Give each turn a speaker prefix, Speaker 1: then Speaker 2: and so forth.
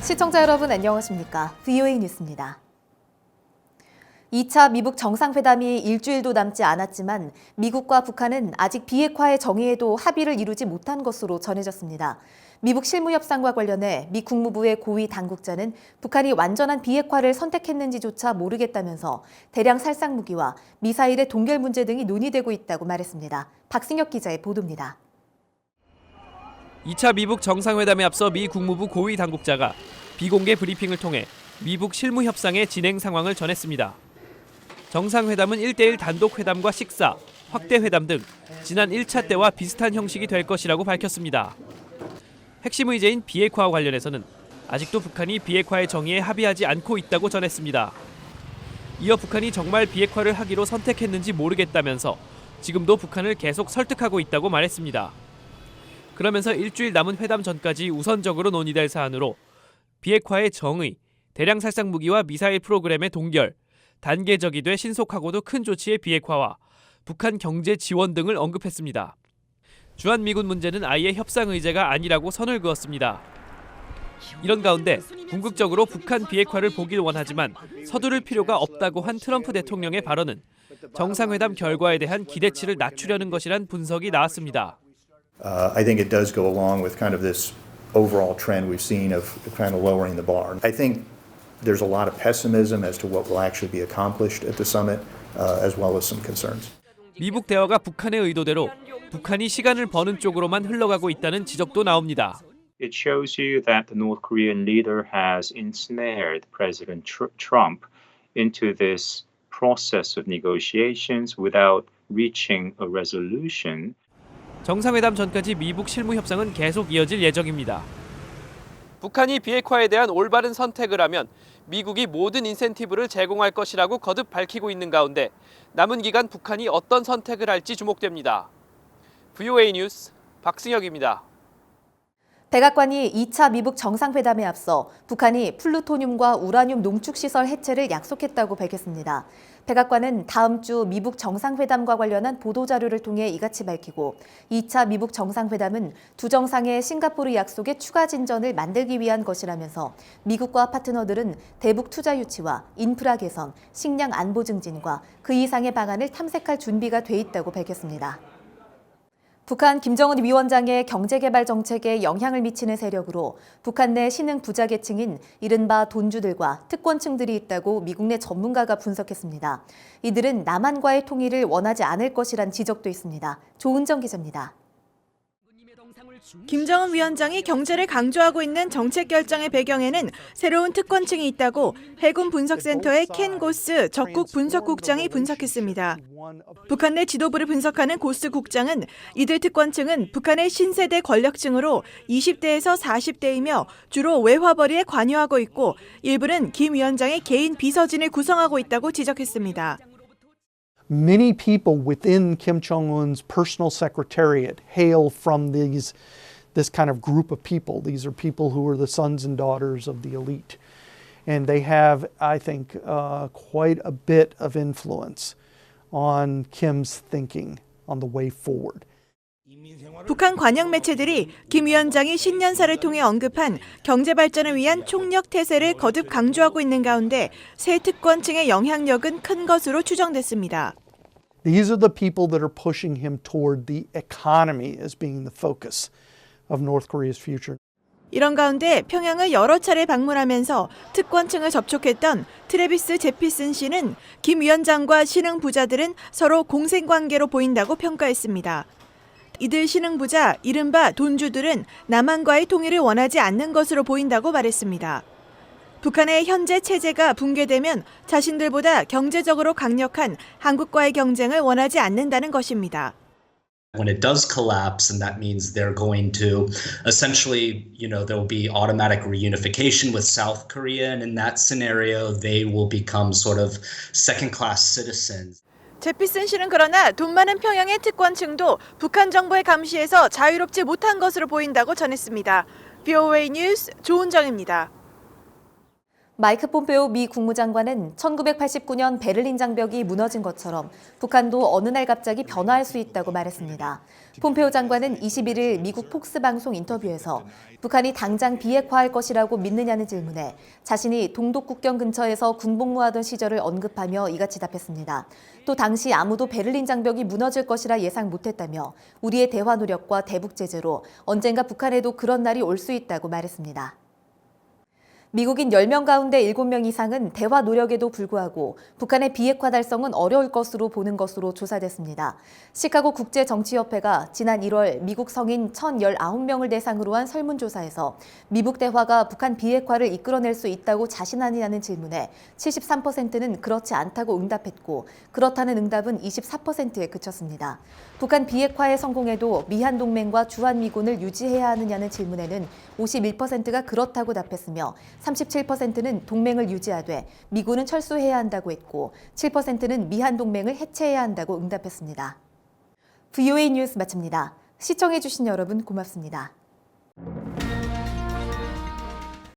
Speaker 1: 시청자 여러분 안녕하십니까? VOA 뉴스입니다. 2차 미북 정상회담이 일주일도 남지 않았지만 미국과 북한은 아직 비핵화의 정의에도 합의를 이루지 못한 것으로 전해졌습니다. 미북 실무협상과 관련해 미 국무부의 고위 당국자는 북한이 완전한 비핵화를 선택했는지조차 모르겠다면서 대량 살상 무기와 미사일의 동결 문제 등이 논의되고 있다고 말했습니다. 박승혁 기자의 보도입니다.
Speaker 2: 2차 미북 정상회담에 앞서 미 국무부 고위 당국자가 비공개 브리핑을 통해 미북 실무 협상의 진행 상황을 전했습니다. 정상회담은 1대1 단독 회담과 식사, 확대 회담 등 지난 1차 때와 비슷한 형식이 될 것이라고 밝혔습니다. 핵심 의제인 비핵화와 관련해서는 아직도 북한이 비핵화의 정의에 합의하지 않고 있다고 전했습니다. 이어 북한이 정말 비핵화를 하기로 선택했는지 모르겠다면서 지금도 북한을 계속 설득하고 있다고 말했습니다. 그러면서 일주일 남은 회담 전까지 우선적으로 논의될 사안으로 비핵화의 정의, 대량 살상 무기와 미사일 프로그램의 동결, 단계적이 돼 신속하고도 큰 조치의 비핵화와 북한 경제 지원 등을 언급했습니다. 주한미군 문제는 아예 협상 의제가 아니라고 선을 그었습니다. 이런 가운데 궁극적으로 북한 비핵화를 보길 원하지만 서두를 필요가 없다고 한 트럼프 대통령의 발언은 정상회담 결과에 대한 기대치를 낮추려는 것이란 분석이 나왔습니다.
Speaker 3: I think it does go along with kind of this overall trend we've seen of kind of lowering the bar. I think there's a lot of pessimism as to what will actually be accomplished at the summit, as well as some concerns.
Speaker 2: 미북 대화가 북한의 의도대로 북한이 시간을 버는 쪽으로만 흘러가고 있다는 지적도 나옵니다.
Speaker 4: It shows you that the North Korean leader has ensnared President Trump into this process of negotiations without reaching a resolution.
Speaker 2: 정상회담 전까지 미북 실무 협상은 계속 이어질 예정입니다. 북한이 비핵화에 대한 올바른 선택을 하면 미국이 모든 인센티브를 제공할 것이라고 거듭 밝히고 있는 가운데 남은 기간 북한이 어떤 선택을 할지 주목됩니다. VOA 뉴스 박승혁입니다.
Speaker 1: 백악관이 2차 미북 정상회담에 앞서 북한이 플루토늄과 우라늄 농축시설 해체를 약속했다고 밝혔습니다. 백악관은 다음 주 미북 정상회담과 관련한 보도자료를 통해 이같이 밝히고 2차 미북 정상회담은 두 정상의 싱가포르 약속의 추가 진전을 만들기 위한 것이라면서 미국과 파트너들은 대북 투자 유치와 인프라 개선, 식량 안보 증진과 그 이상의 방안을 탐색할 준비가 돼 있다고 밝혔습니다. 북한 김정은 위원장의 경제개발 정책에 영향을 미치는 세력으로 북한 내 신흥 부자 계층인 이른바 돈주들과 특권층들이 있다고 미국 내 전문가가 분석했습니다. 이들은 남한과의 통일을 원하지 않을 것이란 지적도 있습니다. 조은정 기자입니다.
Speaker 5: 김정은 위원장이 경제를 강조하고 있는 정책 결정의 배경에는 새로운 특권층이 있다고 해군 분석센터의 켄 고스 적국 분석국장이 분석했습니다. 북한 내 지도부를 분석하는 고스 국장은 이들 특권층은 북한의 신세대 권력층으로 20대에서 40대이며 주로 외화벌이에 관여하고 있고 일부는 김 위원장의 개인 비서진을 구성하고 있다고 지적했습니다.
Speaker 6: Many people within Kim Jong-un's personal secretariat hail from this kind of group of people. These are people who are the sons and daughters of the elite. And they have, I think, quite a bit of influence on Kim's thinking on the way forward.
Speaker 5: 북한 관영 매체들이 김 위원장이 신년사를 통해 언급한 경제 발전을 위한 총력 태세를 거듭 강조하고 있는 가운데 새 특권층의 영향력은 큰 것으로 추정됐습니다.
Speaker 6: These are the people that are pushing him toward the economy as being the focus of North Korea's future.
Speaker 5: 이런 가운데 평양을 여러 차례 방문하면서 특권층을 접촉했던 트래비스 제피슨 씨는 김 위원장과 신흥 부자들은 서로 공생관계로 보인다고 평가했습니다. 이들 신흥 부자, 이른바 돈주들은 남한과의 통일을 원하지 않는 것으로 보인다고 말했습니다. 북한의 현재 체제가 붕괴되면 자신들보다 경제적으로 강력한 한국과의 경쟁을 원하지 않는다는 것입니다.
Speaker 7: When it does collapse, and that means they're going to essentially, there will be automatic reunification with South Korea, and in that scenario, they will become sort of second-class citizens.
Speaker 5: 제피슨 씨는 그러나 돈 많은 평양의 특권층도 북한 정부의 감시에서 자유롭지 못한 것으로 보인다고 전했습니다. VOA 뉴스 조은정입니다.
Speaker 1: 마이크 폼페오 미 국무장관은 1989년 베를린 장벽이 무너진 것처럼 북한도 어느 날 갑자기 변화할 수 있다고 말했습니다. 폼페오 장관은 21일 미국 폭스 방송 인터뷰에서 북한이 당장 비핵화할 것이라고 믿느냐는 질문에 자신이 동독 국경 근처에서 군복무하던 시절을 언급하며 이같이 답했습니다. 또 당시 아무도 베를린 장벽이 무너질 것이라 예상 못했다며 우리의 대화 노력과 대북 제재로 언젠가 북한에도 그런 날이 올 수 있다고 말했습니다. 미국인 10명 가운데 7명 이상은 대화 노력에도 불구하고 북한의 비핵화 달성은 어려울 것으로 보는 것으로 조사됐습니다. 시카고 국제정치협회가 지난 1월 미국 성인 1,019명을 대상으로 한 설문조사에서 미북 대화가 북한 비핵화를 이끌어낼 수 있다고 자신하느냐는 질문에 73%는 그렇지 않다고 응답했고 그렇다는 응답은 24%에 그쳤습니다. 북한 비핵화에 성공해도 미한동맹과 주한미군을 유지해야 하느냐는 질문에는 51%가 그렇다고 답했으며 37%는 동맹을 유지하되 미군은 철수해야 한다고 했고 7%는 미한동맹을 해체해야 한다고 응답했습니다. VOA 뉴스 마칩니다. 시청해주신 여러분 고맙습니다.